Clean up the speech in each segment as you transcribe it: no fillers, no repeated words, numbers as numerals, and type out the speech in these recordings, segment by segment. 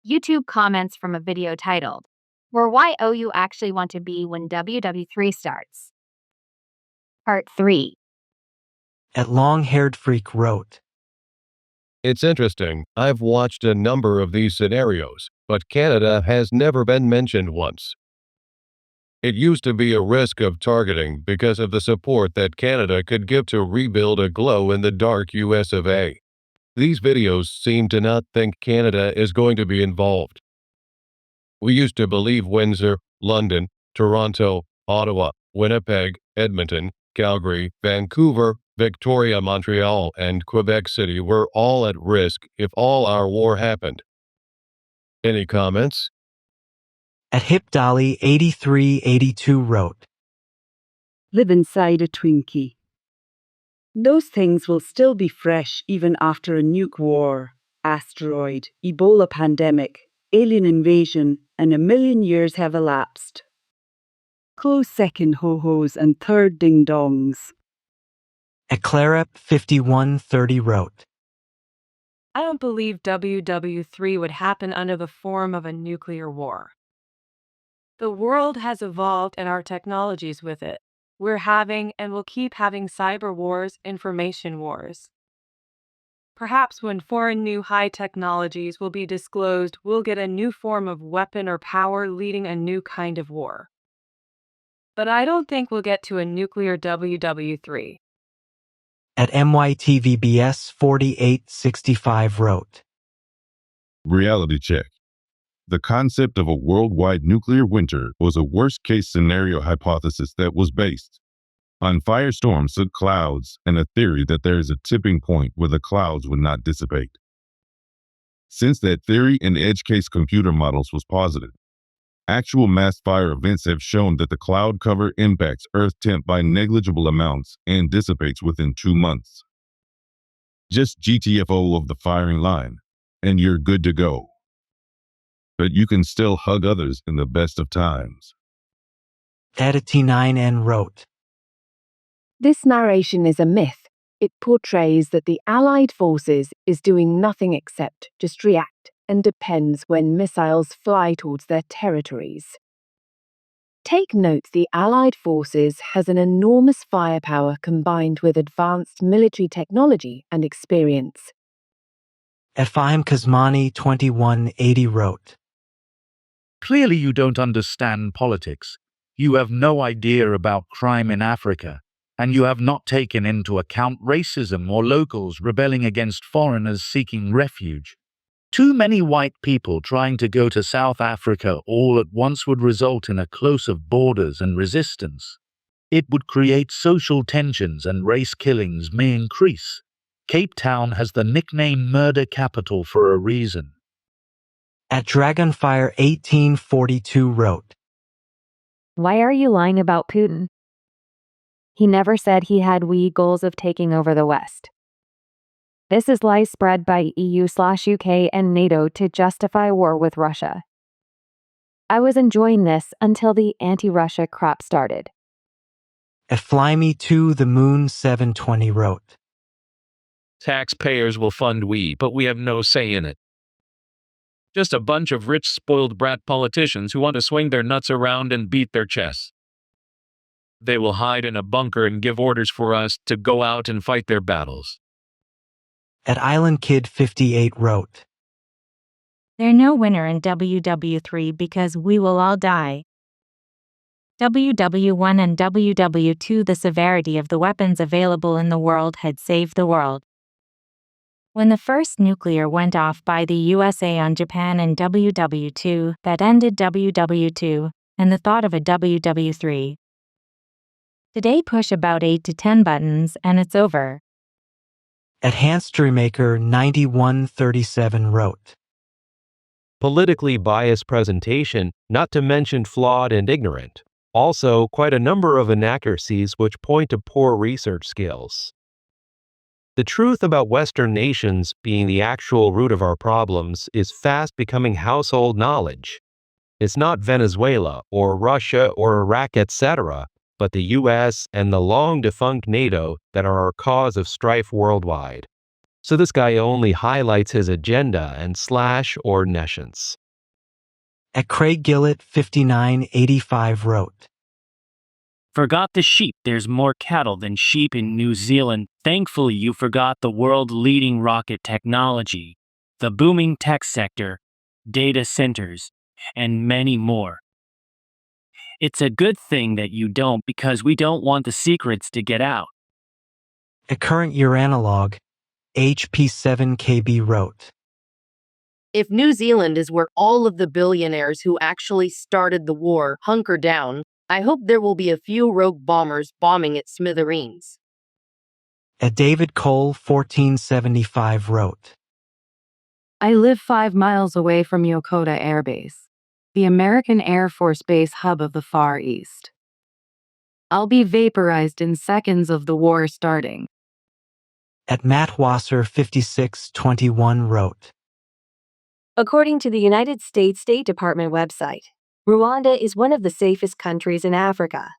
YouTube comments from a video titled, "Where YOU Actually Want to Be When WW3 Starts." Part 3. At Long-Haired Freak wrote, It's interesting, I've watched a number of these scenarios, but Canada has never been mentioned once. It used to be a risk of targeting because of the support that Canada could give to rebuild a glow-in-the-dark US of A. These videos seem to not think Canada is going to be involved. We used to believe Windsor, London, Toronto, Ottawa, Winnipeg, Edmonton, Calgary, Vancouver, Victoria, Montreal, and Quebec City were all at risk if all our war happened. Any comments? At HipDolly 8382 wrote, Live inside a Twinkie. Those things will still be fresh even after a nuke war, asteroid, Ebola pandemic, alien invasion, and 1,000,000 years have elapsed. Close second ho-hos and third ding-dongs. At Clarep 5130 wrote, I don't believe WW3 would happen under the form of a nuclear war. The world has evolved and our technologies with it. We're having and will keep having cyber wars, information wars. Perhaps when foreign new high technologies will be disclosed, we'll get a new form of weapon or power leading a new kind of war. But I don't think we'll get to a nuclear WW3. At MYTVBS 4865 wrote, Reality check. The concept of a worldwide nuclear winter was a worst-case scenario hypothesis that was based on firestorms, soot clouds, and a theory that there is a tipping point where the clouds would not dissipate. Since that theory and edge case computer models was positive, actual mass fire events have shown that the cloud cover impacts Earth temp by negligible amounts and dissipates within 2 months. Just GTFO of the firing line, and you're good to go. But you can still hug others in the best of times. At T9N wrote, This narration is a myth. It portrays that the Allied forces is doing nothing except just react and depends when missiles fly towards their territories. Take note the Allied forces has an enormous firepower combined with advanced military technology and experience. At Fahim Kazmani 2180 wrote, Clearly you don't understand politics. You have no idea about crime in Africa, and you have not taken into account racism or locals rebelling against foreigners seeking refuge. Too many white people trying to go to South Africa all at once would result in a close of borders and resistance. It would create social tensions and race killings may increase. Cape Town has the nickname murder capital for a reason. At Dragonfire 1842 wrote, Why are you lying about Putin? He never said he had goals of taking over the West. This is lies spread by EU/UK and NATO to justify war with Russia. I was enjoying this until the anti-Russia crap started. At Flyme to the Moon 720 wrote, Taxpayers will fund but we have no say in it. Just a bunch of rich, spoiled brat politicians who want to swing their nuts around and beat their chests. They will hide in a bunker and give orders for us to go out and fight their battles. At Island Kid 58 wrote, There's no winner in WW3 because we will all die. WW1 and WW2, the severity of the weapons available in the world had saved the world. When the first nuclear went off by the USA on Japan in WW2, that ended WW2, and the thought of a WW3. Today push about 8 to 10 buttons and it's over. At Hanstreamaker 9137 wrote, Politically biased presentation, not to mention flawed and ignorant. Also, quite a number of inaccuracies which point to poor research skills. The truth about Western nations being the actual root of our problems is fast becoming household knowledge. It's not Venezuela or Russia or Iraq, etc., but the US and the long-defunct NATO that are our cause of strife worldwide. So this guy only highlights his agenda and slash or nescience. At Craig Gillett 5985 wrote, Forgot the sheep. There's more cattle than sheep in New Zealand. Thankfully, you forgot the world-leading rocket technology, the booming tech sector, data centers, and many more. It's a good thing that you don't, because we don't want the secrets to get out. At Current Year Analog, HP7KB wrote, If New Zealand is where all of the billionaires who actually started the war hunker down, I hope there will be a few rogue bombers bombing at smithereens. At David Cole 1475 wrote, I live 5 miles away from Yokota Air Base, the American Air Force Base hub of the Far East. I'll be vaporized in seconds of the war starting. At Matt Wasser 5621 wrote, According to the United States State Department website, Rwanda is one of the safest countries in Africa.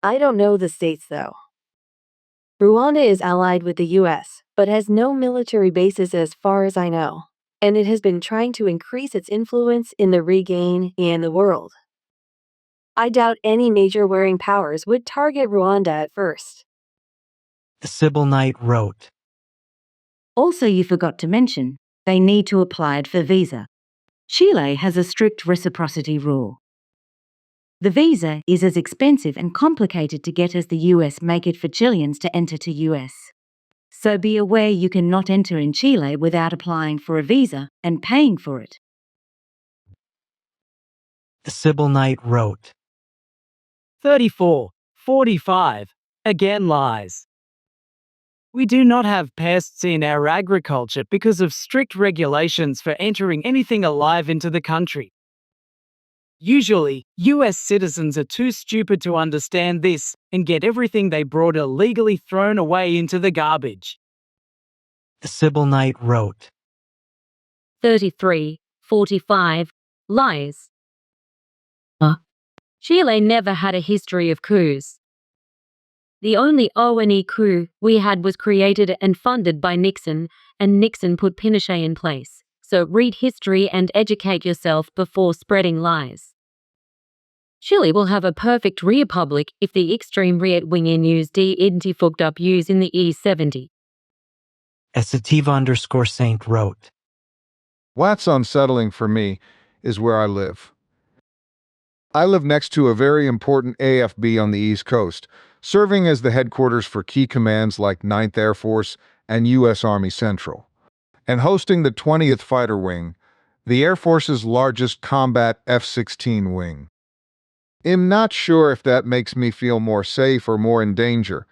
I don't know the states though. Rwanda is allied with the US, but has no military bases as far as I know, and it has been trying to increase its influence in the region and the world. I doubt any major warring powers would target Rwanda at first. Sybil Knight wrote, Also, you forgot to mention, they need to apply for visa. Chile has a strict reciprocity rule. The visa is as expensive and complicated to get as the US make it for Chileans to enter to US. So be aware you cannot enter in Chile without applying for a visa and paying for it. Sybil Knight wrote, 34:45 again lies. We do not have pests in our agriculture because of strict regulations for entering anything alive into the country. Usually, US citizens are too stupid to understand this and get everything they brought illegally thrown away into the garbage. Sybil Knight wrote, 33:45 lies. Chile never had a history of coups. The only O&E coup we had was created and funded by Nixon, and Nixon put Pinochet in place. So read history and educate yourself before spreading lies. Chile will have a perfect republic if the extreme right-wing use fucked up use in the E70. Sativa_Saint wrote, What's unsettling for me is where I live. I live next to a very important AFB on the East Coast, serving as the headquarters for key commands like 9th Air Force and U.S. Army Central, and hosting the 20th Fighter Wing, the Air Force's largest combat F-16 wing. I'm not sure if that makes me feel more safe or more in danger.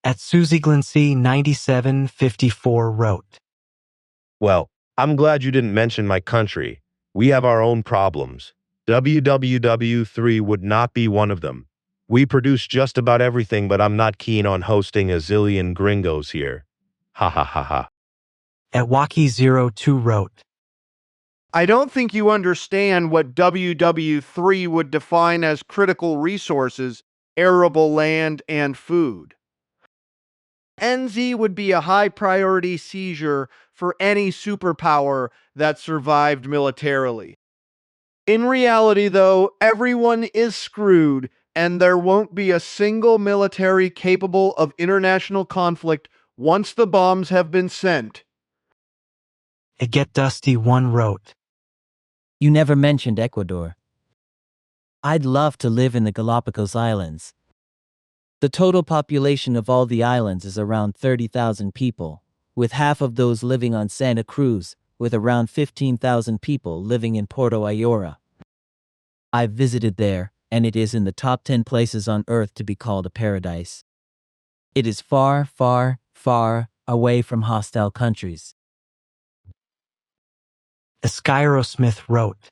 At Susie Glincy 9754 wrote, Well, I'm glad you didn't mention my country. We have our own problems. WW3 would not be one of them. We produce just about everything, but I'm not keen on hosting a zillion gringos here. Ha ha ha ha. At Waki02 wrote, I don't think you understand what WW3 would define as critical resources, arable land, and food. NZ would be a high priority seizure for any superpower that survived militarily. In reality, though, everyone is screwed, and there won't be a single military capable of international conflict once the bombs have been sent. At Get Dusty 1 wrote, You never mentioned Ecuador. I'd love to live in the Galapagos Islands. The total population of all the islands is around 30,000 people, with half of those living on Santa Cruz, with around 15,000 people living in Porto Ayora. I've visited there, and it is in the top 10 places on Earth to be called a paradise. It is far, far, far away from hostile countries. Skyro Smith wrote,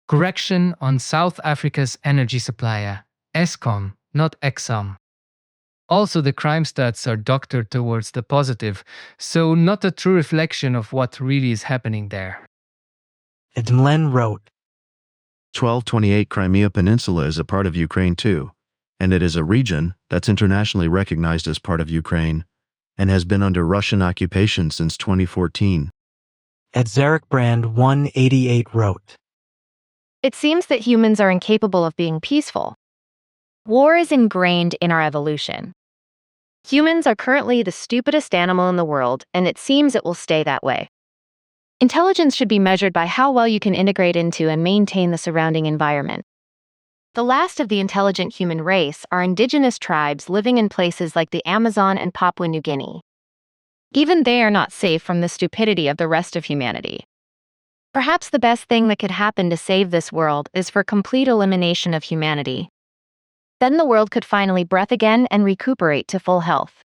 Correction on South Africa's energy supplier, Eskom, not Exxon. Also, the crime stats are doctored towards the positive, so not a true reflection of what really is happening there. Edmlen wrote, 1228 Crimea Peninsula is a part of Ukraine too, and it is a region that's internationally recognized as part of Ukraine, and has been under Russian occupation since 2014. At Zarek Brand 188 wrote, It seems that humans are incapable of being peaceful. War is ingrained in our evolution. Humans are currently the stupidest animal in the world, and it seems it will stay that way. Intelligence should be measured by how well you can integrate into and maintain the surrounding environment. The last of the intelligent human race are indigenous tribes living in places like the Amazon and Papua New Guinea. Even they are not safe from the stupidity of the rest of humanity. Perhaps the best thing that could happen to save this world is for complete elimination of humanity. Then the world could finally breathe again and recuperate to full health.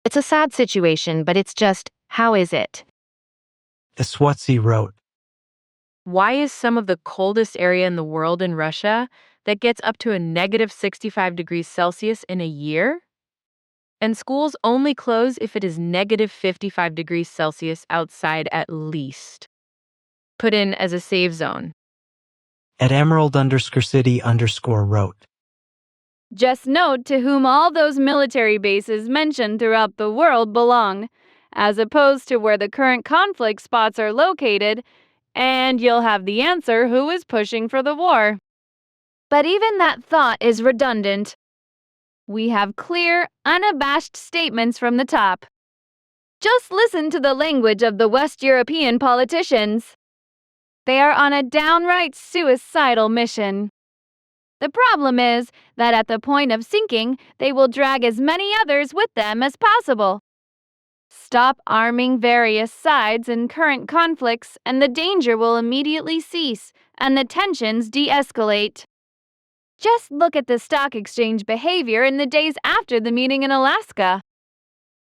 It's a sad situation, but it's just, how is it? Eswatsi wrote, Why is some of the coldest area in the world in Russia that gets up to a negative 65 degrees Celsius in a year? And schools only close if it is negative 55 degrees Celsius outside at least. Put in as a save zone. At Emerald_City_ wrote, Just note to whom all those military bases mentioned throughout the world belong, as opposed to where the current conflict spots are located, and you'll have the answer who is pushing for the war. But even that thought is redundant. We have clear, unabashed statements from the top. Just listen to the language of the West European politicians. They are on a downright suicidal mission. The problem is that at the point of sinking, they will drag as many others with them as possible. Stop arming various sides in current conflicts, and the danger will immediately cease, and the tensions de-escalate. Just look at the stock exchange behavior in the days after the meeting in Alaska.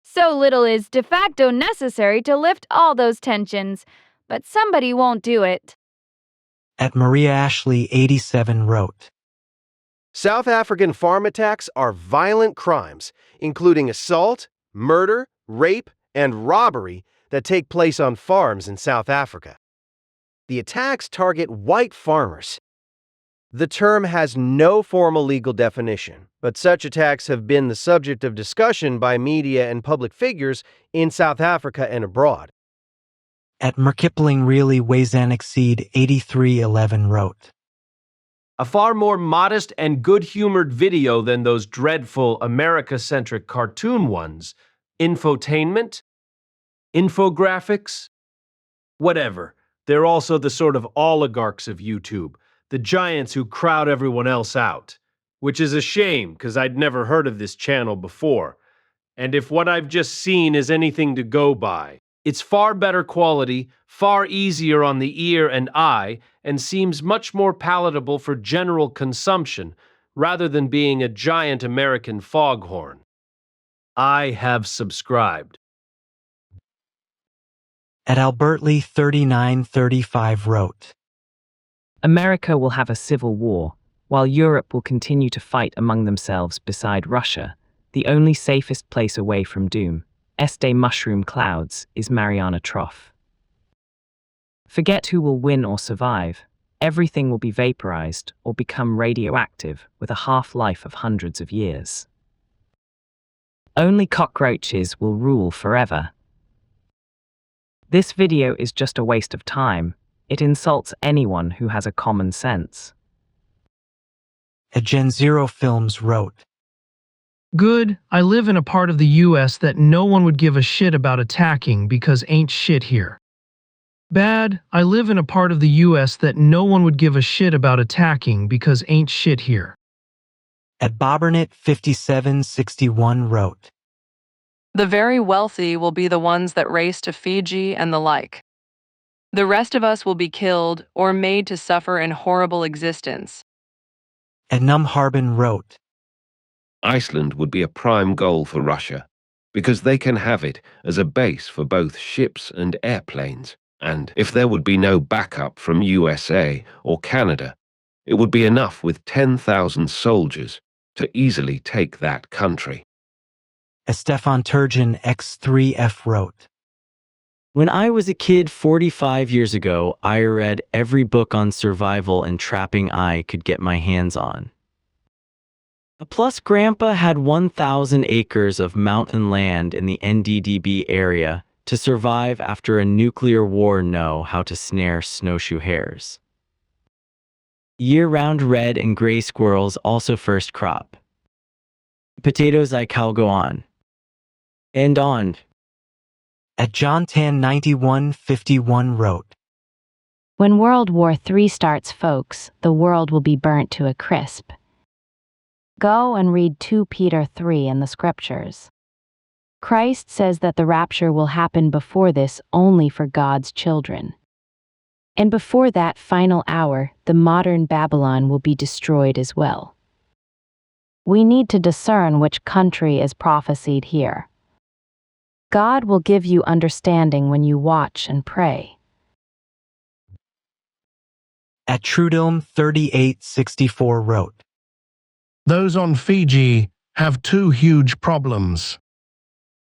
So little is de facto necessary to lift all those tensions, but somebody won't do it. At Maria Ashley 87 wrote, South African farm attacks are violent crimes, including assault, murder, rape, and robbery that take place on farms in South Africa. The attacks target white farmers. The term has no formal legal definition, but such attacks have been the subject of discussion by media and public figures in South Africa and abroad. At Merkipling Really Wazanexceed 8311 wrote, A far more modest and good-humored video than those dreadful America-centric cartoon ones. Infotainment? Infographics? Whatever. They're also the sort of oligarchs of YouTube, the giants who crowd everyone else out. Which is a shame, because I'd never heard of this channel before. And if what I've just seen is anything to go by, it's far better quality, far easier on the ear and eye, and seems much more palatable for general consumption, rather than being a giant American foghorn. I have subscribed. At Albertly 3935 wrote, America will have a civil war, while Europe will continue to fight among themselves beside Russia. The only safest place away from doom, Este mushroom clouds, is Mariana Trough. Forget who will win or survive. Everything will be vaporized or become radioactive with a half-life of hundreds of years. Only cockroaches will rule forever. This video is just a waste of time. It insults anyone who has a common sense. At Gen Zero Films wrote, Good, I live in a part of the US that no one would give a shit about attacking because ain't shit here. Bad, I live in a part of the US that no one would give a shit about attacking because ain't shit here. At Bobbernet 5761 wrote, The very wealthy will be the ones that race to Fiji and the like. The rest of us will be killed or made to suffer in horrible existence. At Numharbin wrote, Iceland would be a prime goal for Russia, because they can have it as a base for both ships and airplanes, and if there would be no backup from USA or Canada, it would be enough with 10,000 soldiers to easily take that country. As Stefan Turgeon X3F wrote, When I was a kid 45 years ago, I read every book on survival and trapping I could get my hands on. Plus, Grandpa had 1,000 acres of mountain land in the NDDB area to survive after a nuclear war. Know how to snare snowshoe hares. Year-round red and gray squirrels also first crop. Potatoes I cal go on. And on. At John Tan 9151 wrote, When World War III starts, folks, the world will be burnt to a crisp. Go and read 2 Peter 3 in the scriptures. Christ says that the rapture will happen before this only for God's children. And before that final hour, the modern Babylon will be destroyed as well. We need to discern which country is prophesied here. God will give you understanding when you watch and pray. At Trudilm 3864 wrote, Those on Fiji have 2 huge problems.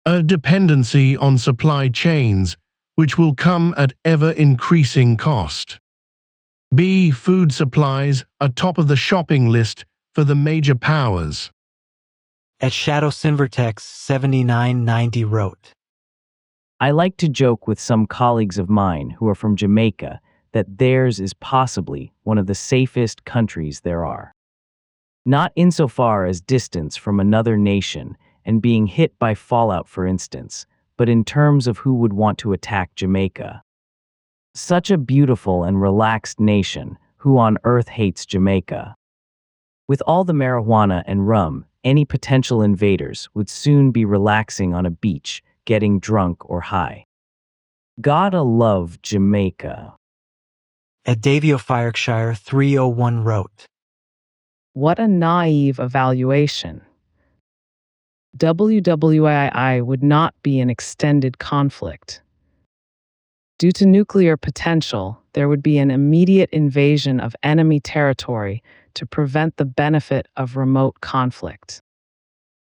A dependency on supply chains, which will come at ever-increasing cost. B. Food supplies are top of the shopping list for the major powers. At Shadow Silvertex 7990 wrote, I like to joke with some colleagues of mine who are from Jamaica that theirs is possibly one of the safest countries there are. Not insofar as distance from another nation and being hit by fallout, for instance, but in terms of who would want to attack Jamaica. Such a beautiful and relaxed nation, who on earth hates Jamaica? With all the marijuana and rum, any potential invaders would soon be relaxing on a beach, getting drunk or high. Gotta love Jamaica. At Davio Fireshire 301 wrote, What a naive evaluation. WWII would not be an extended conflict. Due to nuclear potential, there would be an immediate invasion of enemy territory to prevent the benefit of remote conflict.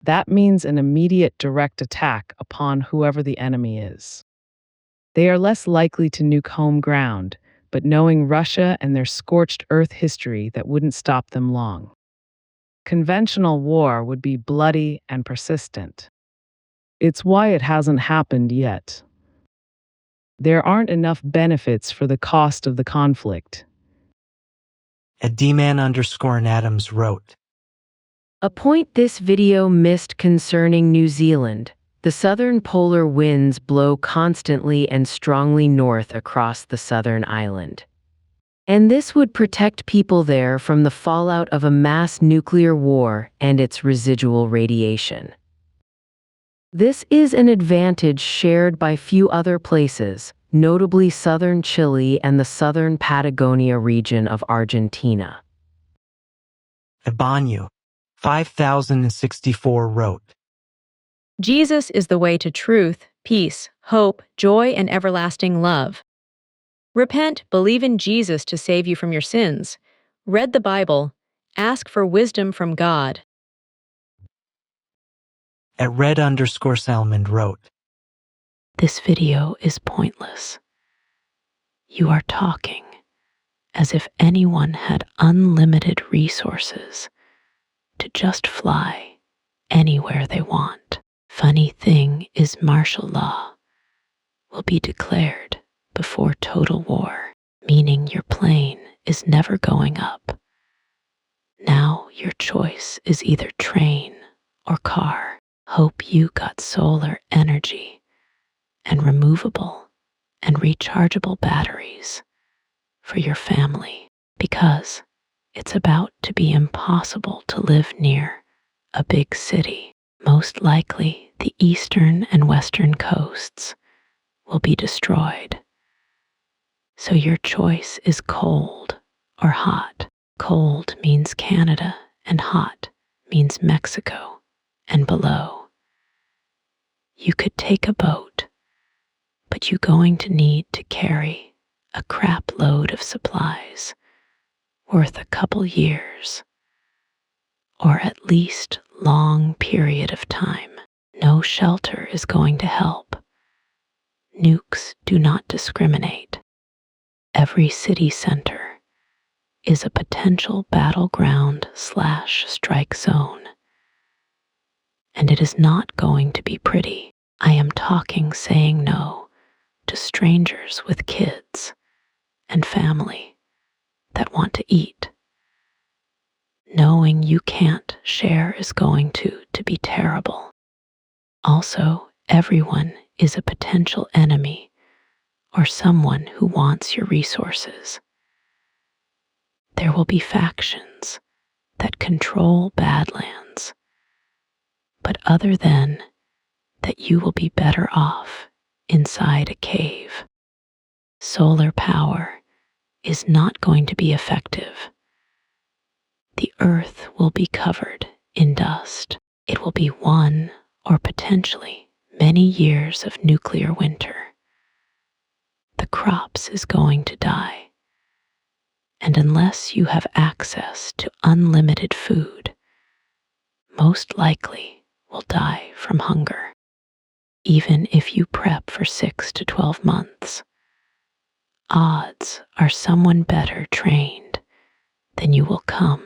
That means an immediate direct attack upon whoever the enemy is. They are less likely to nuke home ground, but knowing Russia and their scorched earth history, that wouldn't stop them long. Conventional war would be bloody and persistent. It's why it hasn't happened yet. There aren't enough benefits for the cost of the conflict. At Dman_Adams wrote, A point this video missed concerning New Zealand. The southern polar winds blow constantly and strongly north across the southern island. And this would protect people there from the fallout of a mass nuclear war and its residual radiation. This is an advantage shared by few other places, notably southern Chile and the southern Patagonia region of Argentina. At Banyu 5064 wrote, Jesus is the way to truth, peace, hope, joy, and everlasting love. Repent, believe in Jesus to save you from your sins. Read the Bible. Ask for wisdom from God. At Red_Salmon wrote, This video is pointless. You are talking as if anyone had unlimited resources to just fly anywhere they want. Funny thing is, martial law will be declared before total war, meaning your plane is never going up. Now your choice is either train or car. Hope you got solar energy and removable and rechargeable batteries for your family, because it's about to be impossible to live near a big city. Most likely, the eastern and western coasts will be destroyed. So your choice is cold or hot. Cold means Canada, and hot means Mexico and below. You could take a boat, but you're going to need to carry a crap load of supplies worth a couple years, or at least long period of time. No shelter is going to help. Nukes do not discriminate. Every city center is a potential battleground/strike zone. And it is not going to be pretty. I am talking saying no to strangers with kids and family that want to eat. Knowing you can't share is going to be terrible. Also, everyone is a potential enemy or someone who wants your resources. There will be factions that control Badlands, but other than that, you will be better off inside a cave. Solar power is not going to be effective. The earth will be covered in dust. It will be 1 or potentially many years of nuclear winter. The crops is going to die. And unless you have access to unlimited food, most likely will die from hunger. Even if you prep for 6 to 12 months, odds are someone better trained than you will come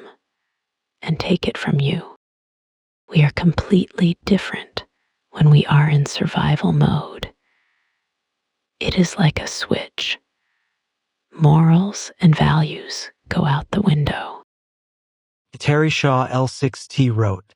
and take it from you. We are completely different when we are in survival mode. It is like a switch. Morals and values go out the window. Terry Shaw L6T wrote,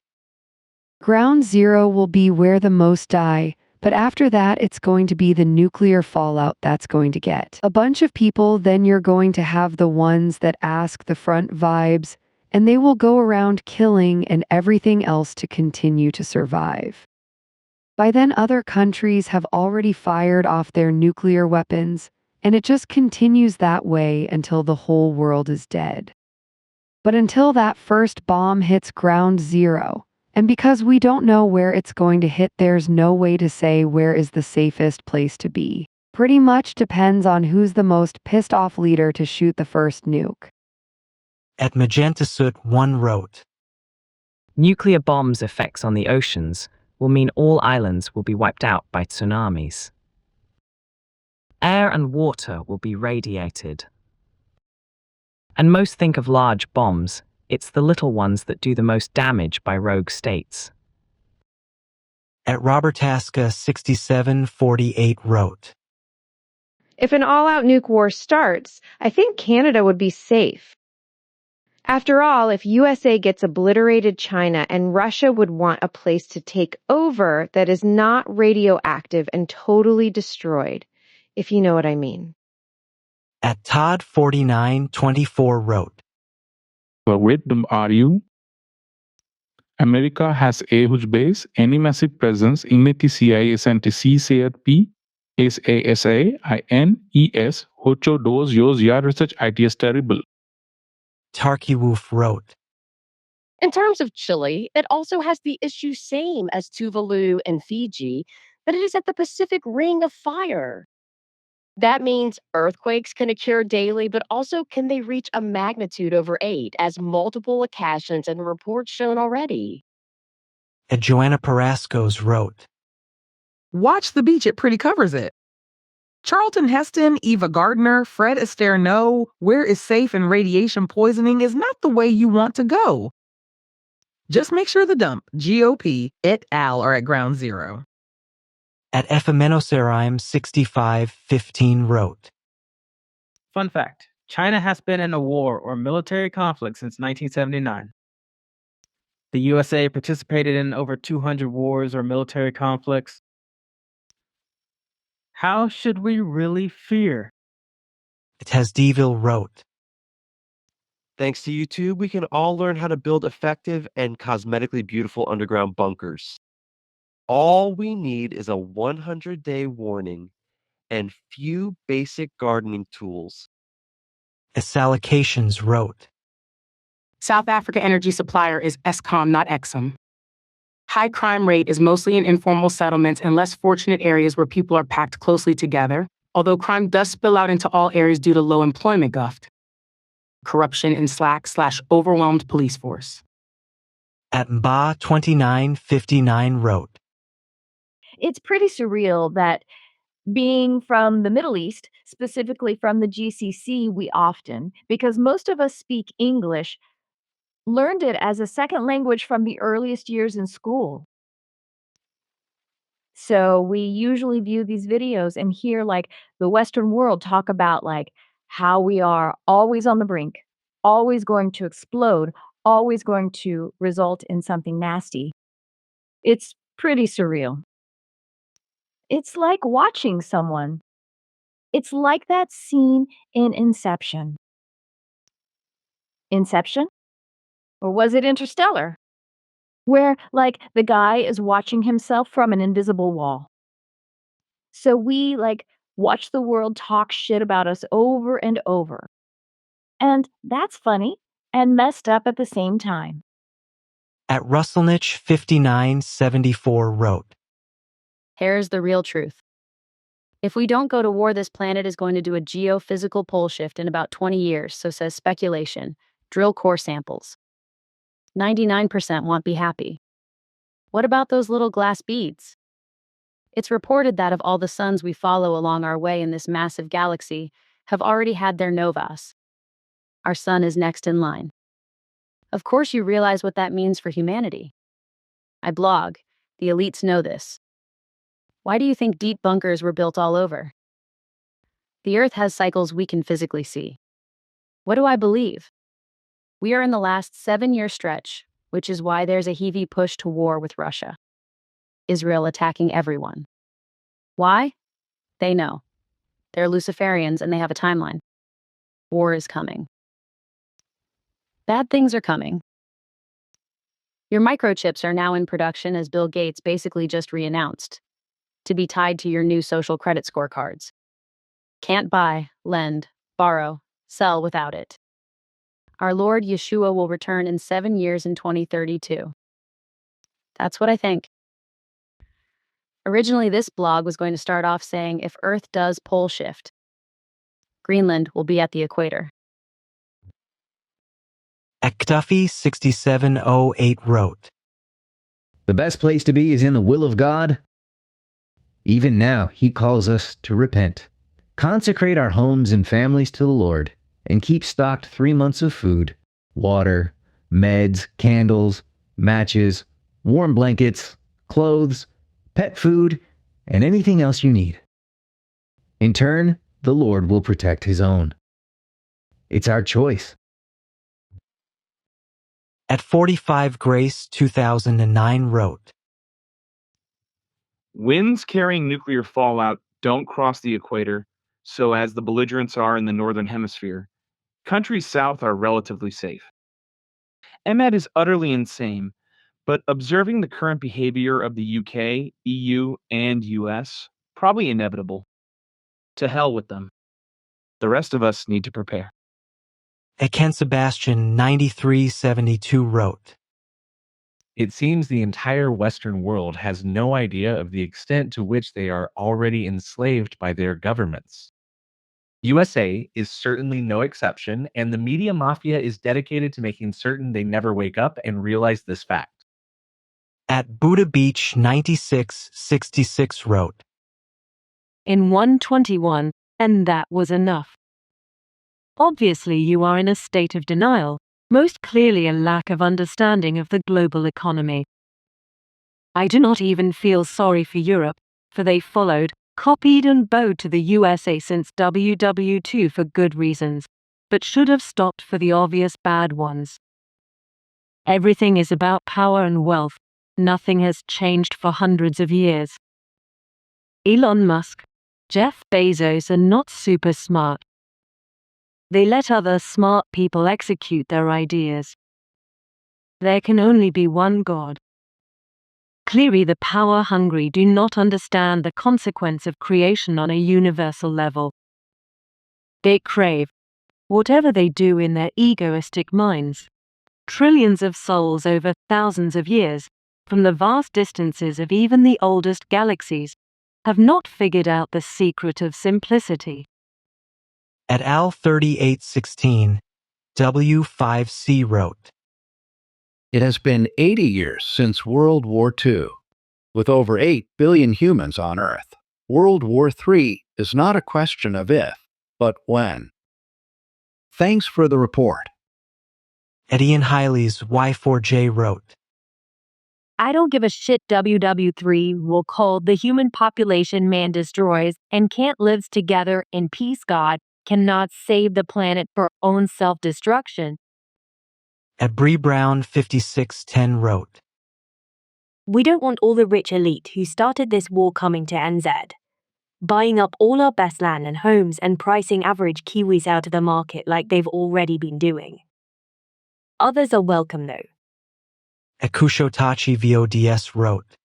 Ground zero will be where the most die, but after that it's going to be the nuclear fallout that's going to get a bunch of people. Then you're going to have the ones that ask the front vibes, and they will go around killing and everything else to continue to survive. By then, other countries have already fired off their nuclear weapons, and it just continues that way until the whole world is dead. But until that first bomb hits ground zero, and because we don't know where it's going to hit, there's no way to say where is the safest place to be. Pretty much depends on who's the most pissed off leader to shoot the first nuke. At Magenta Soot 1 wrote, Nuclear bombs' effects on the oceans will mean all islands will be wiped out by tsunamis. Air and water will be radiated. And most think of large bombs. It's the little ones that do the most damage by rogue states. At Robert Tasca 6748 wrote, If an all-out nuke war starts, I think Canada would be safe. After all, if USA gets obliterated China and Russia would want a place to take over that is not radioactive and totally destroyed, if you know what I mean. At Todd 4924 wrote, Well, with them are you? America has a huge base, any massive presence in the TCIS and TCCRP is ASAINES, ocho dos yos ya research ITS terrible. Tarky Wolf wrote, In terms of Chile, it also has the issue same as Tuvalu and Fiji, that it is at the Pacific Ring of Fire. That means earthquakes can occur daily, but also can they reach a magnitude over 8, as multiple occasions and reports shown already. At Joanna Parascos wrote, Watch the beach, it pretty covers it. Charlton Heston, Eva Gardner, Fred Astaire know where is safe and radiation poisoning is not the way you want to go. Just make sure the dump, GOP, et al. Are at ground zero. At Ephemenoseraim 6515 wrote, Fun fact, China has been in a war or military conflict since 1979. The USA participated in over 200 wars or military conflicts. How should we really fear? Tasdeville wrote, Thanks to YouTube, we can all learn how to build effective and cosmetically beautiful underground bunkers. All we need is a 100-day warning and few basic gardening tools. Salications wrote, South Africa energy supplier is Eskom, not Exxon. High crime rate is mostly in informal settlements and less fortunate areas where people are packed closely together, although crime does spill out into all areas due to low employment guft. Corruption and slack/overwhelmed police force. At Mba 2959 wrote, It's pretty surreal that being from the Middle East, specifically from the GCC, we often, because most of us speak English, learned it as a second language from the earliest years in school. So we usually view these videos and hear like the Western world talk about like how we are always on the brink, always going to explode, always going to result in something nasty. It's pretty surreal. It's like watching someone. It's like that scene in Inception. Inception? Or was it Interstellar? Where, like, the guy is watching himself from an invisible wall. So we, like, watch the world talk shit about us over and over. And that's funny and messed up at the same time. At Russellnich 5974 wrote, Here's the real truth. If we don't go to war, this planet is going to do a geophysical pole shift in about 20 years, so says speculation. Drill core samples. 99% won't be happy. What about those little glass beads? It's reported that of all the suns we follow along our way in this massive galaxy have already had their novas. Our sun is next in line. Of course you realize what that means for humanity. I blog. The elites know this. Why do you think deep bunkers were built all over? The Earth has cycles we can physically see. What do I believe? We are in the last 7-year stretch, which is why there's a heavy push to war with Russia. Israel attacking everyone. Why? They know. They're Luciferians and they have a timeline. War is coming. Bad things are coming. Your microchips are now in production, as Bill Gates basically just re-announced, to be tied to your new social credit scorecards. Can't buy, lend, borrow, sell without it. Our Lord Yeshua will return in 7 years in 2032. That's what I think. Originally, this blog was going to start off saying if Earth does pole shift, Greenland will be at the equator. At Duffy 6708 wrote, The best place to be is in the will of God. Even now, He calls us to repent, consecrate our homes and families to the Lord, and keep stocked 3 months of food, water, meds, candles, matches, warm blankets, clothes, pet food, and anything else you need. In turn, the Lord will protect His own. It's our choice. At 45 Grace 2009 wrote, Winds carrying nuclear fallout don't cross the equator, so as the belligerents are in the northern hemisphere, countries south are relatively safe. EMAD is utterly insane, but observing the current behavior of the UK, EU, and US, probably inevitable. To hell with them. The rest of us need to prepare. At Ken Sebastian 9372 wrote, It seems the entire Western world has no idea of the extent to which they are already enslaved by their governments. USA is certainly no exception, and the media mafia is dedicated to making certain they never wake up and realize this fact. At Buddha Beach 9666 wrote, In 121, and that was enough. Obviously, you are in a state of denial, most clearly a lack of understanding of the global economy. I do not even feel sorry for Europe, for they followed, copied and bowed to the USA since WW2 for good reasons, but should have stopped for the obvious bad ones. Everything is about power and wealth. Nothing has changed for hundreds of years. Elon Musk, Jeff Bezos are not super smart. They let other smart people execute their ideas. There can only be one God. Clearly, the power-hungry do not understand the consequence of creation on a universal level. They crave, whatever they do in their egoistic minds, trillions of souls over thousands of years, from the vast distances of even the oldest galaxies, have not figured out the secret of simplicity. At Al 3816 W5C wrote, It has been 80 years since World War II. With over 8 billion humans on Earth, World War III is not a question of if, but when. Thanks for the report. At Ian Hiley's Y4J wrote, I don't give a shit WW3 will call the human population man destroys and can't live together in peace. God cannot save the planet for own self-destruction. At Bree Brown 5610 wrote, We don't want all the rich elite who started this war coming to NZ, buying up all our best land and homes and pricing average Kiwis out of the market like they've already been doing. Others are welcome though. At Kushotachi VODS wrote,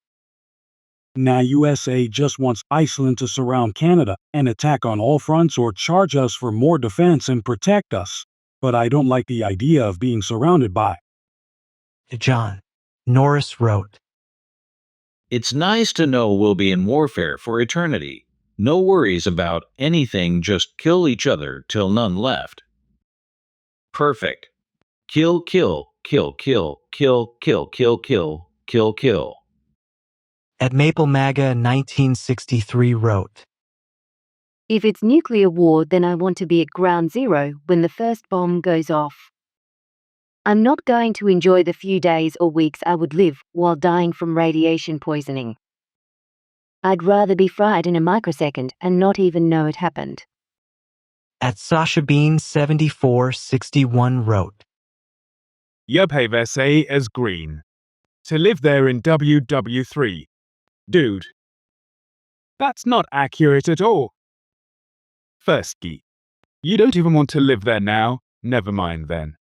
Now USA just wants Iceland to surround Canada and attack on all fronts or charge us for more defense and protect us. But I don't like the idea of being surrounded by. John Norris wrote, It's nice to know we'll be in warfare for eternity. No worries about anything, just kill each other till none left. Perfect. Kill, kill, kill, kill, kill, kill, kill, kill, kill, kill. At Maple Maga 1963 wrote, If it's nuclear war, then I want to be at ground zero when the first bomb goes off. I'm not going to enjoy the few days or weeks I would live while dying from radiation poisoning. I'd rather be fried in a microsecond and not even know it happened. At Sasha Bean 7461 wrote, Yopave SA as green. To live there in WW3. Dude. That's not accurate at all. Firstly, you don't even want to live there now, never mind then.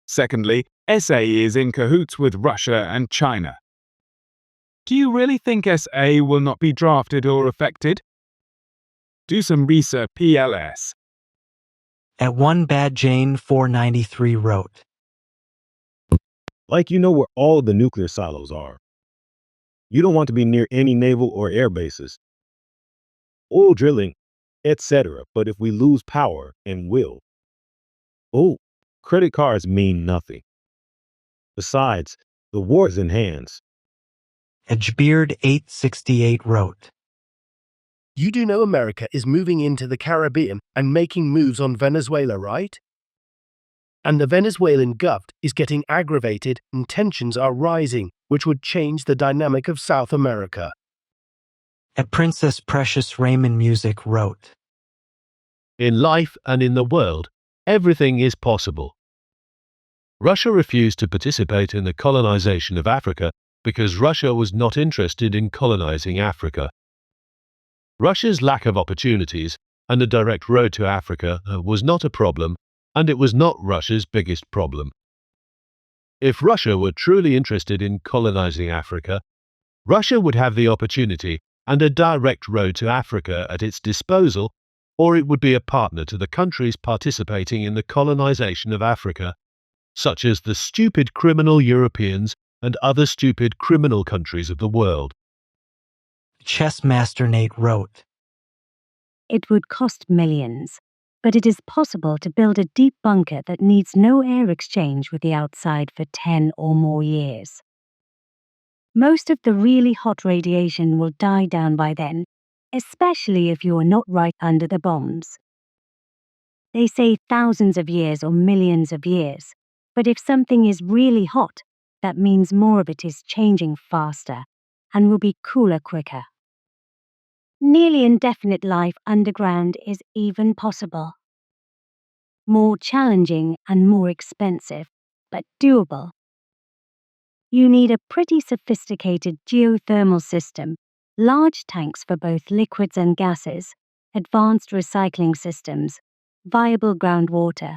Secondly, SA is in cahoots with Russia and China. Do you really think SA will not be drafted or affected? Do some research, PLS. At One Bad Jane 493 wrote, Like you know where all the nuclear silos are. You don't want to be near any naval or air bases, oil drilling, etc. But if we lose power and will, credit cards mean nothing. Besides, the war is in hands. Edgebeard 868 wrote, You do know America is moving into the Caribbean and making moves on Venezuela, right? And the Venezuelan gov is getting aggravated and tensions are rising, which would change the dynamic of South America. At Princess Precious Raymond Music wrote, In life and in the world, everything is possible. Russia refused to participate in the colonization of Africa because Russia was not interested in colonizing Africa. Russia's lack of opportunities and a direct road to Africa was not a problem, and it was not Russia's biggest problem. If Russia were truly interested in colonizing Africa, Russia would have the opportunity and a direct road to Africa at its disposal, or it would be a partner to the countries participating in the colonization of Africa, such as the stupid criminal Europeans and other stupid criminal countries of the world. Chessmaster Nate wrote, It would cost millions, but it is possible to build a deep bunker that needs no air exchange with the outside for 10 or more years. Most of the really hot radiation will die down by then, especially if you are not right under the bombs. They say thousands of years or millions of years, but if something is really hot, that means more of it is changing faster and will be cooler quicker. Nearly indefinite life underground is even possible. More challenging and more expensive, but doable. You need a pretty sophisticated geothermal system, large tanks for both liquids and gases, advanced recycling systems, viable groundwater,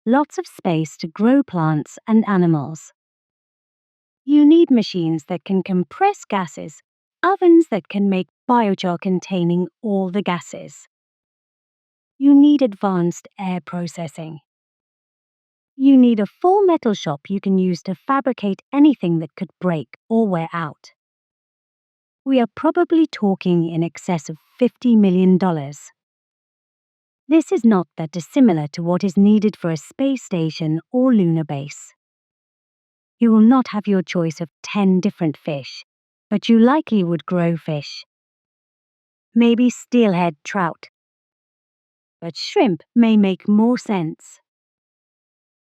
lots of space to grow plants and animals. You need machines that can compress gases, ovens that can make biochar containing all the gases. You need advanced air processing. You need a full metal shop you can use to fabricate anything that could break or wear out. We are probably talking in excess of $50 million. This is not that dissimilar to what is needed for a space station or lunar base. You will not have your choice of 10 different fish, but you likely would grow fish. Maybe steelhead trout. But shrimp may make more sense.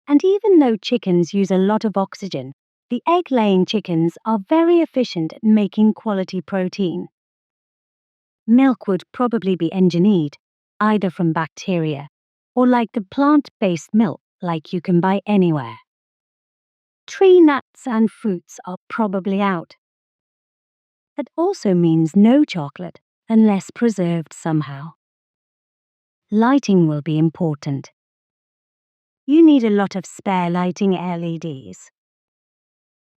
And even though chickens use a lot of oxygen, The egg-laying chickens are very efficient at making quality protein. Milk would probably be engineered, either from bacteria or like the plant-based milk like you can buy anywhere. Tree nuts and fruits are probably out. That also means no chocolate unless preserved somehow. Lighting will be important. You need a lot of spare lighting LEDs.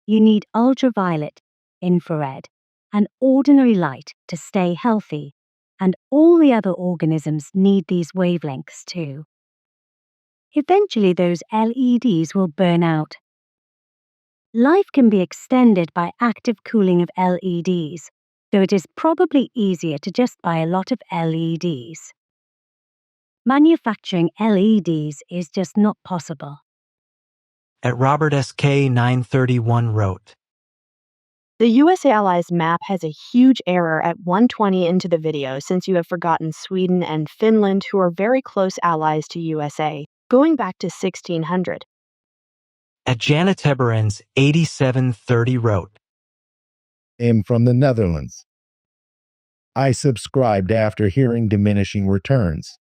You need ultraviolet, infrared, and ordinary light to stay healthy, and all the other organisms need these wavelengths too. Eventually those LEDs will burn out. Life can be extended by active cooling of LEDs, though it is probably easier to just buy a lot of LEDs. Manufacturing LEDs is just not possible. At Robert SK 931 wrote, The USA Allies map has a huge error at 120 into the video since you have forgotten Sweden and Finland, who are very close allies to USA, going back to 1600. At Janet Teberens 8730 wrote, am from the Netherlands. I subscribed after hearing diminishing returns.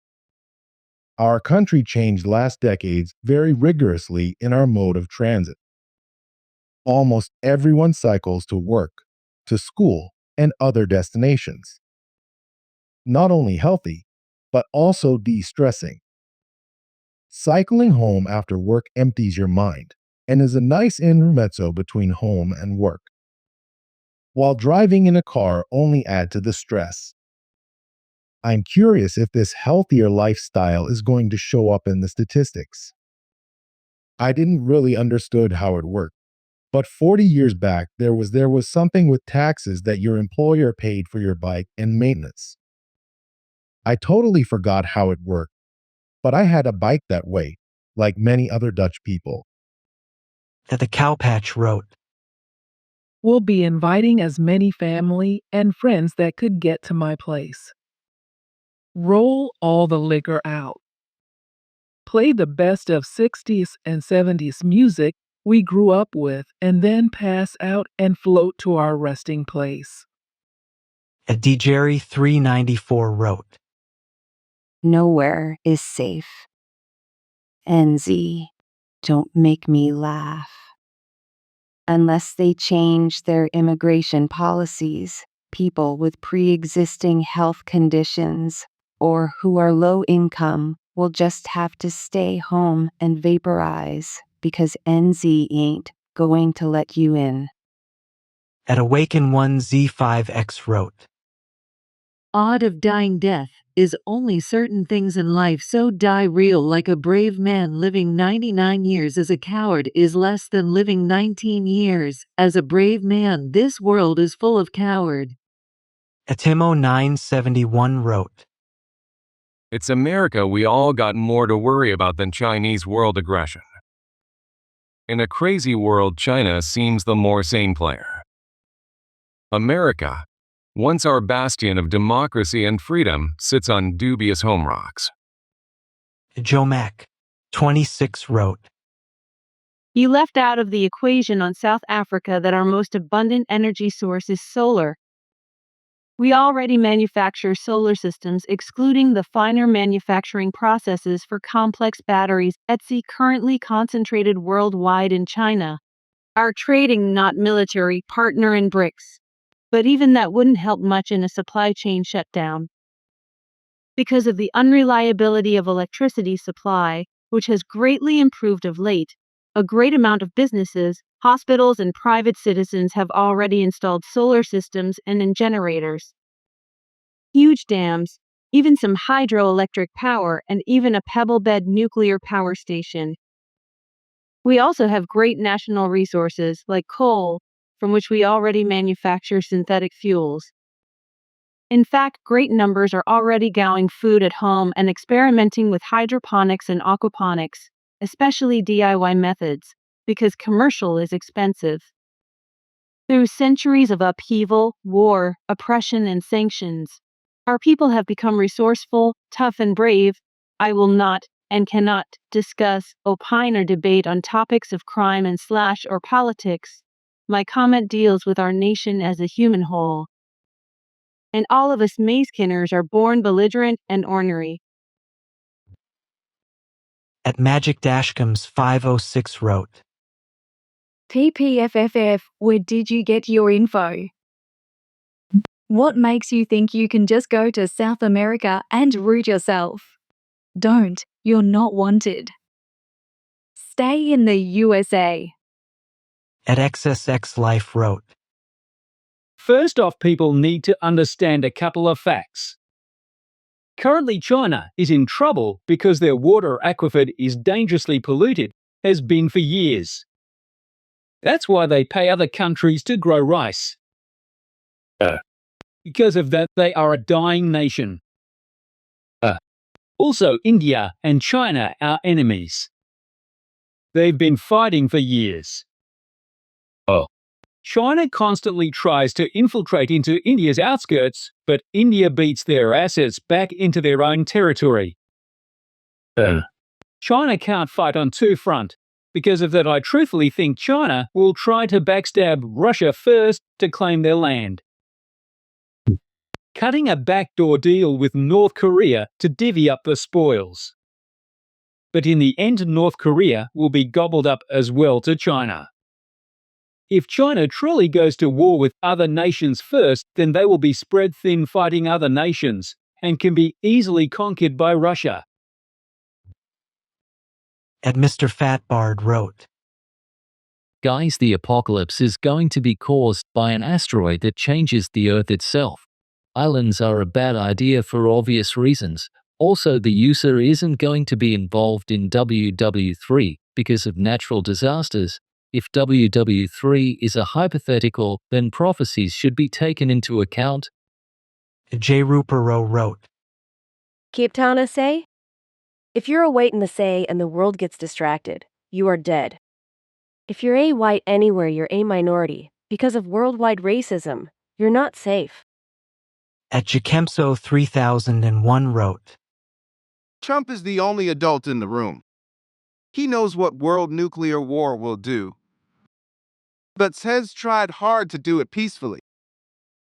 Our country changed last decades very rigorously in our mode of transit. Almost everyone cycles to work, to school, and other destinations. Not only healthy, but also de-stressing. Cycling home after work empties your mind and is a nice intermezzo between home and work. While driving in a car only add to the stress. I'm curious if this healthier lifestyle is going to show up in the statistics. I didn't really understood how it worked, but 40 years back there was something with taxes that your employer paid for your bike and maintenance. I totally forgot how it worked, but I had a bike that way, like many other Dutch people. That the Cowpatch wrote, We'll be inviting as many family and friends that could get to my place. Roll all the liquor out. Play the best of 60s and 70s music we grew up with, and then pass out and float to our resting place. At DJerry 394 wrote, Nowhere is safe. NZ, don't make me laugh. Unless they change their immigration policies, people with pre-existing health conditions or who are low income will just have to stay home and vaporize because NZ ain't going to let you in. At Awaken 1Z5X wrote, Odd of dying death is only certain things in life so die real, like a brave man living 99 years as a coward is less than living 19 years as a brave man. This world is full of coward. Atimo 971 wrote, It's America we all got more to worry about than Chinese world aggression. In a crazy world, China seems the more sane player. America, once our bastion of democracy and freedom, sits on dubious home rocks. Joe Mack 26 wrote, You left out of the equation on South Africa that our most abundant energy source is solar. We already manufacture solar systems, excluding the finer manufacturing processes for complex batteries, Etsy currently concentrated worldwide in China. Our trading, not military, partner in BRICS. But even that wouldn't help much in a supply chain shutdown. Because of the unreliability of electricity supply, which has greatly improved of late, a great amount of businesses, hospitals, and private citizens have already installed solar systems and in generators. Huge dams, even some hydroelectric power, and even a pebble-bed nuclear power station. We also have great national resources like coal, from which we already manufacture synthetic fuels. In fact, great numbers are already growing food at home and experimenting with hydroponics and aquaponics, especially DIY methods, because commercial is expensive. Through centuries of upheaval, war, oppression, and sanctions, our people have become resourceful, tough, and brave. I will not and cannot discuss, opine, or debate on topics of crime and slash or politics. My comment deals with our nation as a human whole. And all of us Mazekinners are born belligerent and ornery. At Magic Dashcoms 506 wrote, PPFFF, where did you get your info? What makes you think you can just go to South America and root yourself? Don't. You're not wanted. Stay in the USA. At XSX Life wrote, First off, people need to understand a couple of facts. Currently, China is in trouble because their water aquifer is dangerously polluted, has been for years. That's why they pay other countries to grow rice. Because of that, they are a dying nation. Also, India and China are enemies. They've been fighting for years. China constantly tries to infiltrate into India's outskirts, but India beats their assets back into their own territory. China can't fight on two fronts. Because of that, I truthfully think China will try to backstab Russia first to claim their land. Cutting a backdoor deal with North Korea to divvy up the spoils. But in the end, North Korea will be gobbled up as well to China. If China truly goes to war with other nations first, then they will be spread thin fighting other nations and can be easily conquered by Russia. At Mr. Fatbard wrote, Guys, the apocalypse is going to be caused by an asteroid that changes the Earth itself. Islands are a bad idea for obvious reasons. Also, the user isn't going to be involved in WW3 because of natural disasters. If WW3 is a hypothetical, then prophecies should be taken into account. J. Rupero wrote, Cape Town SA? If you're a white in the SA and the world gets distracted, you are dead. If you're a white anywhere, you're a minority. Because of worldwide racism, you're not safe. At Jekemso 3001 wrote, Trump is the only adult in the room. He knows what world nuclear war will do, but has tried hard to do it peacefully.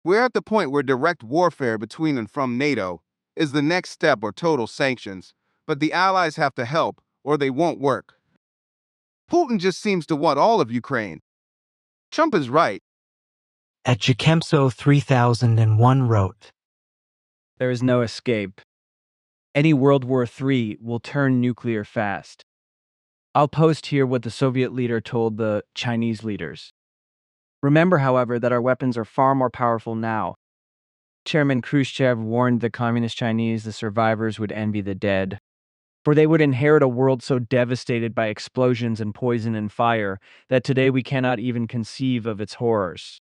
We're at the point where direct warfare between and from NATO is the next step or total sanctions, but the allies have to help or they won't work. Putin just seems to want all of Ukraine. Trump is right. At Jekemso 3001 wrote, There is no escape. Any World War III will turn nuclear fast. I'll post here what the Soviet leader told the Chinese leaders. Remember, however, that our weapons are far more powerful now. Chairman Khrushchev warned the communist Chinese the survivors would envy the dead, for they would inherit a world so devastated by explosions and poison and fire that today we cannot even conceive of its horrors.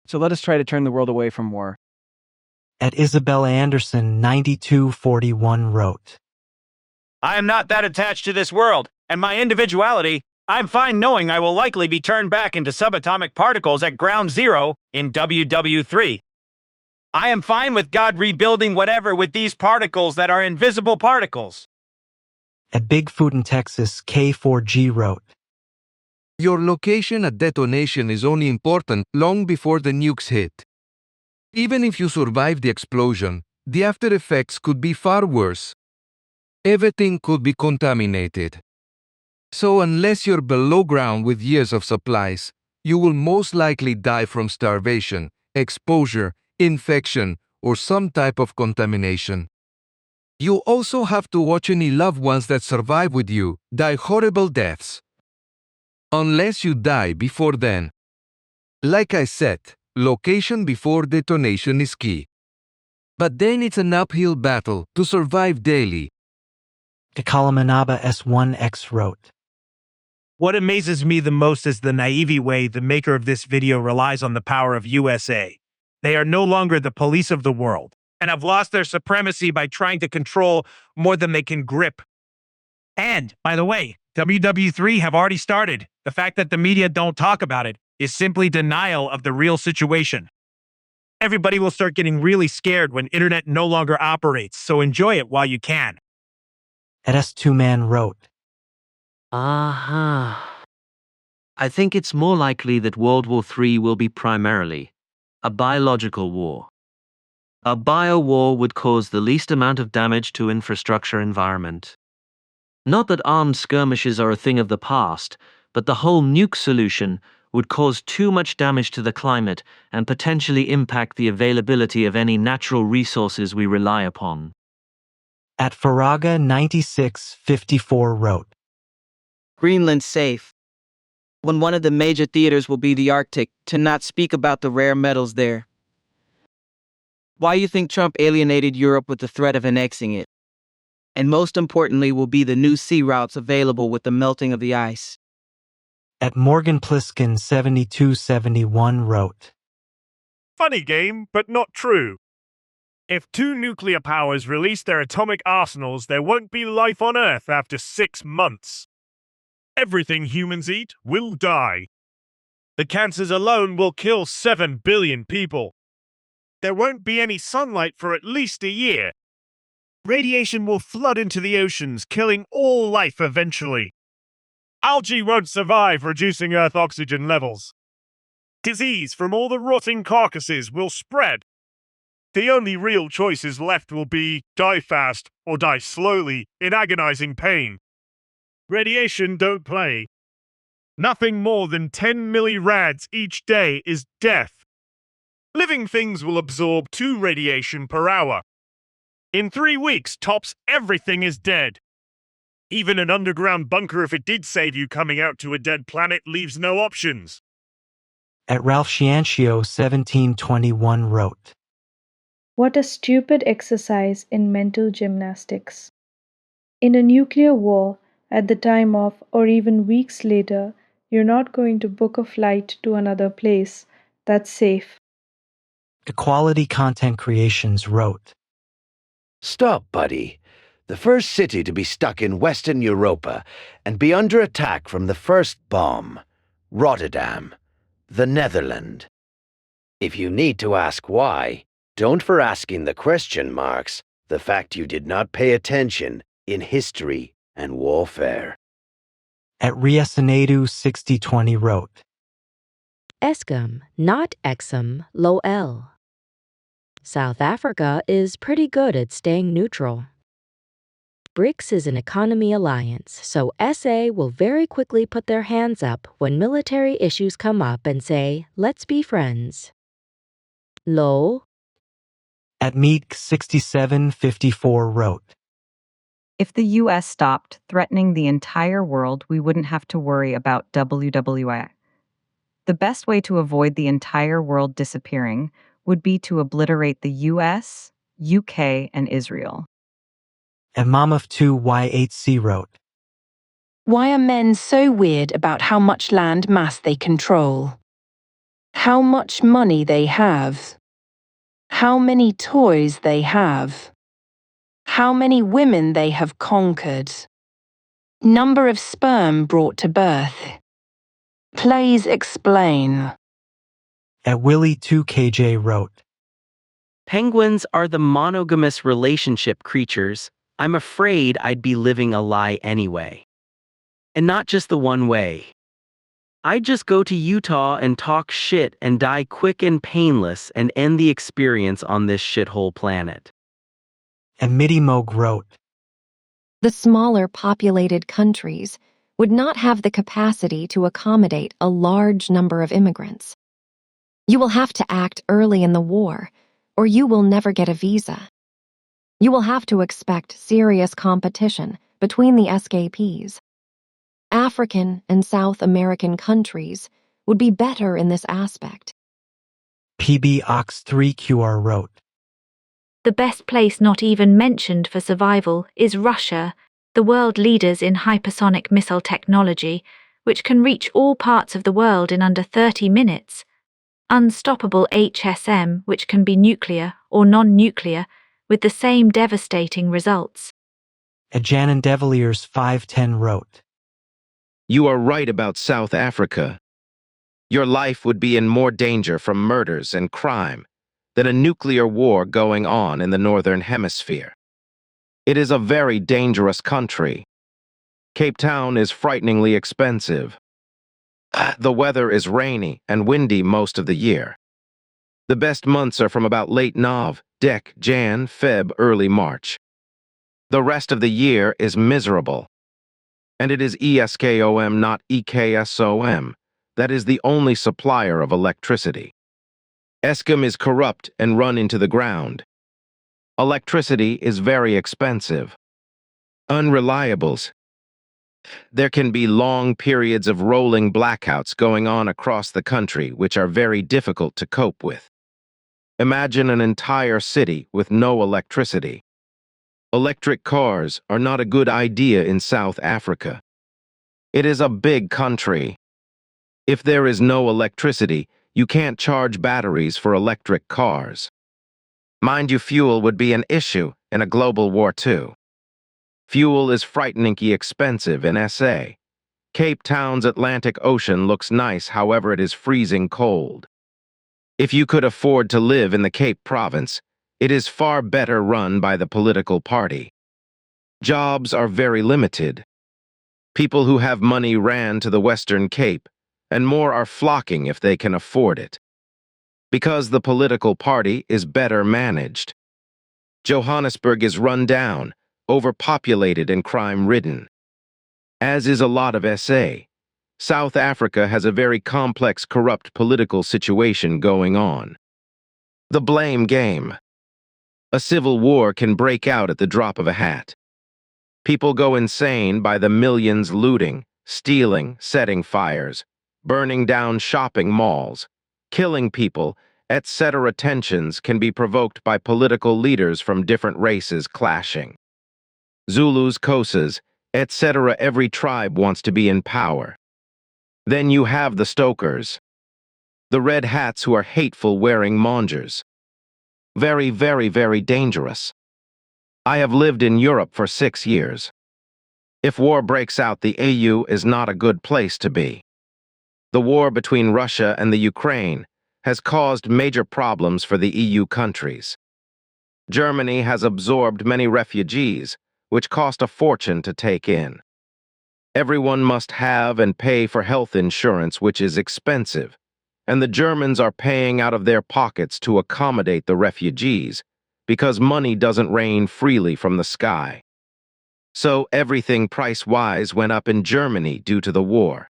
So let us try to turn the world away from war. At Isabella Anderson 9241 wrote, I am not that attached to this world, and my individuality, I'm fine knowing I will likely be turned back into subatomic particles at ground zero in WW3. I am fine with God rebuilding whatever with these particles that are invisible particles. At Bigfoot in Texas K4G wrote, Your location at detonation is only important long before the nukes hit. Even if you survive the explosion, the after effects could be far worse. Everything could be contaminated. So unless you're below ground with years of supplies, you will most likely die from starvation, exposure, infection, or some type of contamination. You also have to watch any loved ones that survive with you die horrible deaths. Unless you die before then. Like I said, location before detonation is key. But then it's an uphill battle to survive daily. Kalamanaba S1X wrote, What amazes me the most is the naive way the maker of this video relies on the power of USA. They are no longer the police of the world, and have lost their supremacy by trying to control more than they can grip. And, by the way, WW3 have already started. The fact that the media don't talk about it is simply denial of the real situation. Everybody will start getting really scared when internet no longer operates, so enjoy it while you can. At S2Man wrote, Aha. I think it's more likely that World War III will be primarily a biological war. A bio-war would cause the least amount of damage to infrastructure environment. Not that armed skirmishes are a thing of the past, but the whole nuke solution would cause too much damage to the climate and potentially impact the availability of any natural resources we rely upon. At Faraga 9654 wrote, Greenland's safe. When one of the major theaters will be the Arctic, to not speak about the rare metals there. Why you think Trump alienated Europe with the threat of annexing it? And most importantly will be the new sea routes available with the melting of the ice. At Morgan Pliskin 7271 wrote, Funny game, but not true. If two nuclear powers release their atomic arsenals, there won't be life on Earth after 6 months. Everything humans eat will die. The cancers alone will kill 7 billion people. There won't be any sunlight for at least a year. Radiation will flood into the oceans, killing all life eventually. Algae won't survive, reducing Earth oxygen levels. Disease from all the rotting carcasses will spread. The only real choices left will be die fast or die slowly in agonizing pain. Radiation don't play. Nothing more than 10 millirads each day is death. Living things will absorb 2 radiation per hour. In 3 weeks, tops, everything is dead. Even an underground bunker, if it did save you coming out to a dead planet, leaves no options. At Ralph Sciancio 1721 wrote, What a stupid exercise in mental gymnastics. In a nuclear war, at the time of, or even weeks later, you're not going to book a flight to another place that's safe. Equality Content Creations wrote, Stop, buddy. The first city to be stuck in Western Europa and be under attack from the first bomb. Rotterdam, the Netherlands. If you need to ask why, don't for asking the question marks the fact you did not pay attention in history and warfare. At Riasanadu 6020 wrote, Eskom, not Exum, low L. South Africa is pretty good at staying neutral. BRICS is an economy alliance, so SA will very quickly put their hands up when military issues come up and say, let's be friends. Low. At Meek 6754 wrote, If the US stopped threatening the entire world, we wouldn't have to worry about WW3. The best way to avoid the entire world disappearing would be to obliterate the US, UK, and Israel. At Mom of 2Y8C wrote, Why are men so weird about how much land mass they control? How much money they have? How many toys they have? How many women they have conquered? Number of sperm brought to birth? Please explain. At Willie2KJ wrote, Penguins are the monogamous relationship creatures. I'm afraid I'd be living a lie anyway. And not just the one way. I'd just go to Utah and talk shit and die quick and painless and end the experience on this shithole planet. And Midimog wrote, The smaller populated countries would not have the capacity to accommodate a large number of immigrants. You will have to act early in the war, or you will never get a visa. You will have to expect serious competition between the escapees. African and South American countries would be better in this aspect. PBOX3QR wrote, The best place not even mentioned for survival is Russia, the world leaders in hypersonic missile technology, which can reach all parts of the world in under 30 minutes. Unstoppable HSM, which can be nuclear or non-nuclear, with the same devastating results. At Janan Deviliers 510 wrote, You are right about South Africa. Your life would be in more danger from murders and crime than a nuclear war going on in the Northern Hemisphere. It is a very dangerous country. Cape Town is frighteningly expensive. The weather is rainy and windy most of the year. The best months are from about late Nov, Dec, Jan, Feb, early March. The rest of the year is miserable. And it is ESKOM, not EKSOM, that is the only supplier of electricity. Eskom is corrupt and run into the ground. Electricity is very expensive. Unreliables. There can be long periods of rolling blackouts going on across the country which are very difficult to cope with. Imagine an entire city with no electricity. Electric cars are not a good idea in South Africa. It is a big country. If there is no electricity, you can't charge batteries for electric cars. Mind you, fuel would be an issue in a global war too. Fuel is frighteningly expensive in SA. Cape Town's Atlantic Ocean looks nice, however it is freezing cold. If you could afford to live in the Cape Province, it is far better run by the political party. Jobs are very limited. People who have money ran to the Western Cape, and more are flocking if they can afford it. Because the political party is better managed. Johannesburg is run down, overpopulated and crime-ridden. As is a lot of SA. South Africa has a very complex, corrupt political situation going on. The blame game. A civil war can break out at the drop of a hat. People go insane by the millions looting, stealing, setting fires, burning down shopping malls, killing people, etc. Tensions can be provoked by political leaders from different races clashing. Zulus, Xhosas, etc. Every tribe wants to be in power. Then you have the stokers. The red hats who are hateful wearing mongers. Very, very, very dangerous. I have lived in Europe for 6 years. If war breaks out, the EU is not a good place to be. The war between Russia and the Ukraine has caused major problems for the EU countries. Germany has absorbed many refugees, which cost a fortune to take in. Everyone must have and pay for health insurance, which is expensive, and the Germans are paying out of their pockets to accommodate the refugees because money doesn't rain freely from the sky. So everything price-wise went up in Germany due to the war.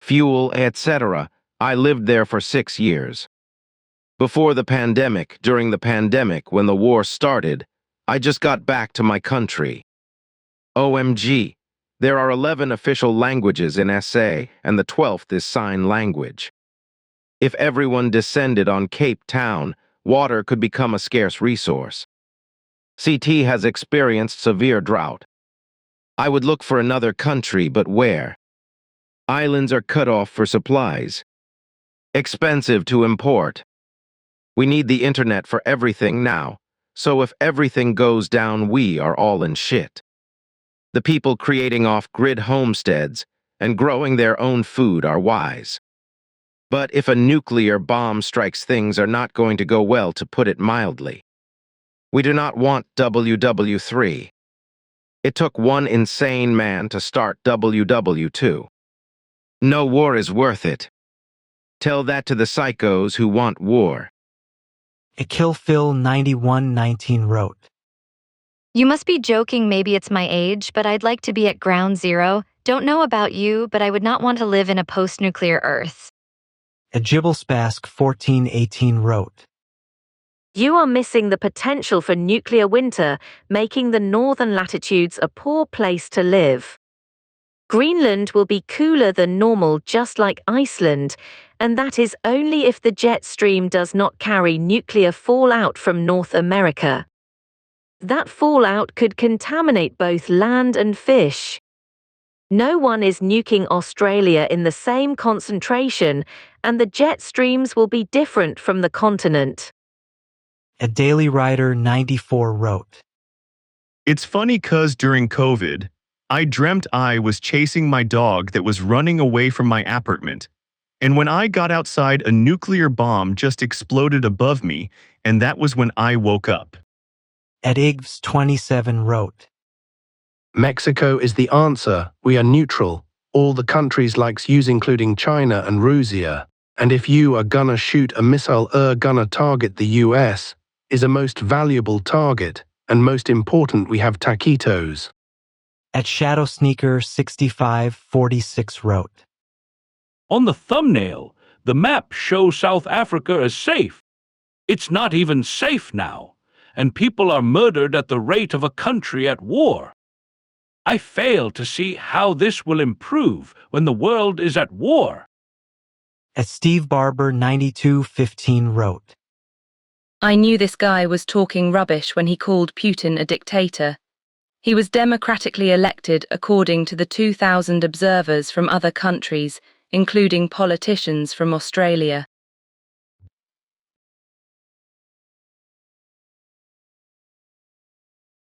Fuel, etc. I lived there for 6 years. Before the pandemic, during the pandemic, when the war started, I just got back to my country. OMG. There are 11 official languages in SA, and the 12th is sign language. If everyone descended on Cape Town, water could become a scarce resource. CT has experienced severe drought. I would look for another country, but where? Islands are cut off for supplies. Expensive to import. We need the internet for everything now, so if everything goes down, we are all in shit. The people creating off-grid homesteads and growing their own food are wise. But if a nuclear bomb strikes, things are not going to go well, to put it mildly. We do not want WW3. It took one insane man to start WW2. No war is worth it. Tell that to the psychos who want war. Phil9119 wrote, You must be joking, maybe it's my age, but I'd like to be at ground zero. Don't know about you, but I would not want to live in a post-nuclear Earth. Ajibalspask1418 wrote, You are missing the potential for nuclear winter, making the northern latitudes a poor place to live. Greenland will be cooler than normal, just like Iceland, and that is only if the jet stream does not carry nuclear fallout from North America. That fallout could contaminate both land and fish. No one is nuking Australia in the same concentration, and the jet streams will be different from the continent. A Daily Writer 94 wrote, It's funny 'cause during COVID, I dreamt I was chasing my dog that was running away from my apartment. And when I got outside, a nuclear bomb just exploded above me, and that was when I woke up. At Iggs27 wrote, Mexico is the answer. We are neutral. All the countries likes use including China and Russia. And if you are gonna shoot a missile gonna target the US, is a most valuable target, and most important we have taquitos. At ShadowSneaker6546 wrote, On the thumbnail, the map shows South Africa as safe. It's not even safe now, and people are murdered at the rate of a country at war. I fail to see how this will improve when the world is at war. At SteveBarber9215 wrote, I knew this guy was talking rubbish when he called Putin a dictator. He was democratically elected according to the 2,000 observers from other countries, including politicians from Australia.